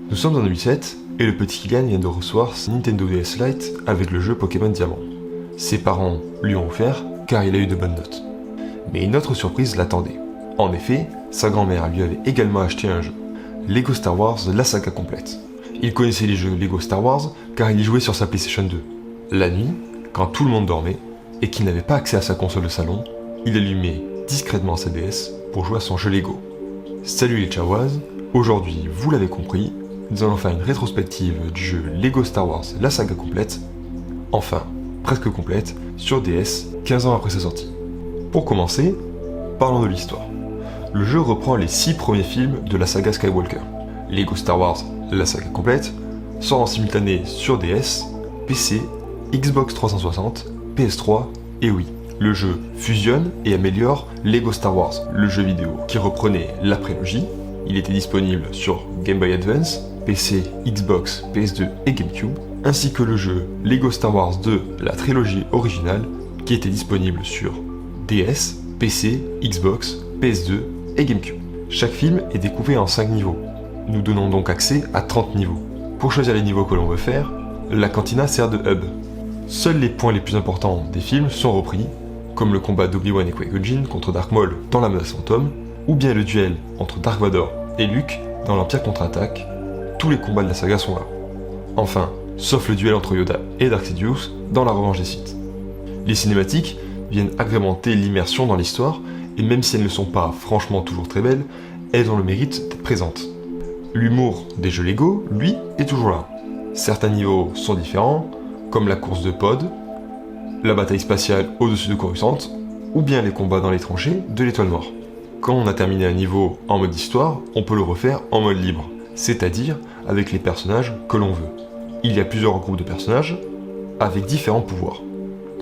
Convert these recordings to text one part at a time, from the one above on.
Nous sommes en 2007 et le petit Kylian vient de recevoir sa Nintendo DS Lite avec le jeu Pokémon Diamant. Ses parents lui ont offert car il a eu de bonnes notes. Mais une autre surprise l'attendait. En effet, sa grand-mère lui avait également acheté un jeu, Lego Star Wars, la saga complète. Il connaissait les jeux Lego Star Wars car il y jouait sur sa PlayStation 2. La nuit, quand tout le monde dormait et qu'il n'avait pas accès à sa console de salon, il allumait discrètement sa DS pour jouer à son jeu Lego. Salut les Chawaz, aujourd'hui, vous l'avez compris, nous allons faire une rétrospective du jeu Lego Star Wars, la saga complète, enfin, presque complète, sur DS, 15 ans après sa sortie. Pour commencer, parlons de l'histoire. Le jeu reprend les 6 premiers films de la saga Skywalker. Lego Star Wars, la saga complète, sort en simultané sur DS, PC, Xbox 360, PS3 et Wii. Le jeu fusionne et améliore Lego Star Wars, le jeu vidéo qui reprenait la prélogie. Il était disponible sur Game Boy Advance, PC, Xbox, PS2 et GameCube, ainsi que le jeu Lego Star Wars 2, la trilogie originale, qui était disponible sur DS, PC, Xbox, PS2 et GameCube. Chaque film est découpé en 5 niveaux. Nous donnons donc accès à 30 niveaux. Pour choisir les niveaux que l'on veut faire, la cantina sert de hub. Seuls les points les plus importants des films sont repris, comme le combat d'Obi-Wan et Qui-Gon Jinn contre Dark Maul dans La Menace Fantôme, ou bien le duel entre Dark Vador et Luke dans l'Empire contre-attaque. Tous les combats de la saga sont là. Enfin, sauf le duel entre Yoda et Dark Sidious dans La Revanche des Sith. Les cinématiques viennent agrémenter l'immersion dans l'histoire, et même si elles ne sont pas franchement toujours très belles, elles ont le mérite d'être présentes. L'humour des jeux Lego, lui, est toujours là. Certains niveaux sont différents, comme la course de pod, la bataille spatiale au-dessus de Coruscant, ou bien les combats dans les tranchées de l'Étoile Noire. Quand on a terminé un niveau en mode histoire, on peut le refaire en mode libre, c'est-à-dire avec les personnages que l'on veut. Il y a plusieurs groupes de personnages, avec différents pouvoirs.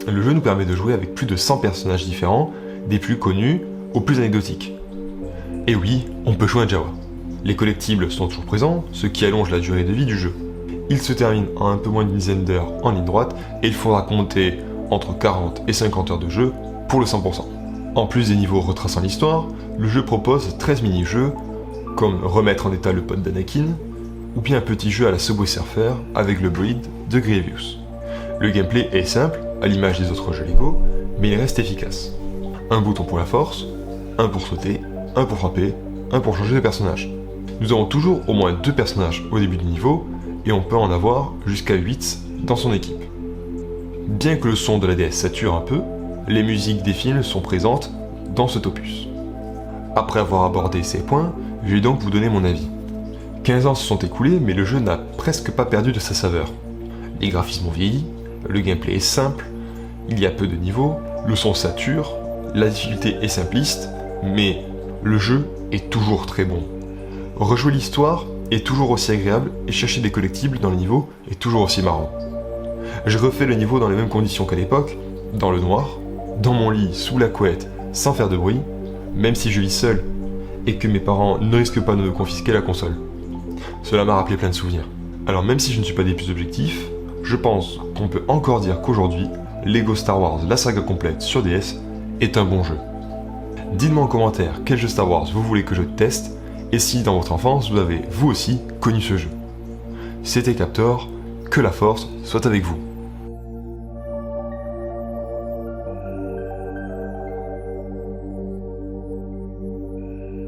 Le jeu nous permet de jouer avec plus de 100 personnages différents, des plus connus aux plus anecdotiques. Et oui, on peut jouer un Jawa. Les collectibles sont toujours présents, ce qui allonge la durée de vie du jeu. Il se termine en un peu moins d'une dizaine d'heures en ligne droite, et il faudra compter entre 40 et 50 heures de jeu pour le 100%. En plus des niveaux retraçant l'histoire, le jeu propose 13 mini-jeux, comme remettre en état le pod d'Anakin, ou bien un petit jeu à la Subway Surfer avec le bolide de Grievous. Le gameplay est simple, à l'image des autres jeux Lego, mais il reste efficace. Un bouton pour la force, un pour sauter, un pour frapper, un pour changer de personnage. Nous avons toujours au moins 2 personnages au début du niveau, et on peut en avoir jusqu'à 8 dans son équipe. Bien que le son de la DS sature un peu, les musiques des films sont présentes dans cet opus. Après avoir abordé ces points, je vais donc vous donner mon avis. 15 ans se sont écoulés, mais le jeu n'a presque pas perdu de sa saveur. Les graphismes ont vieilli, le gameplay est simple, il y a peu de niveaux, le son sature, la difficulté est simpliste, mais le jeu est toujours très bon. Rejouer l'histoire est toujours aussi agréable et chercher des collectibles dans les niveaux est toujours aussi marrant. Je refais le niveau dans les mêmes conditions qu'à l'époque, dans le noir, dans mon lit, sous la couette, sans faire de bruit, même si je vis seul et que mes parents ne risquent pas de me confisquer la console. Cela m'a rappelé plein de souvenirs. Alors même si je ne suis pas des plus objectifs, je pense qu'on peut encore dire qu'aujourd'hui, Lego Star Wars, la saga complète sur DS, est un bon jeu. Dites-moi en commentaire quel jeu Star Wars vous voulez que je teste, et si dans votre enfance vous avez, vous aussi, connu ce jeu. C'était Captor, que la force soit avec vous.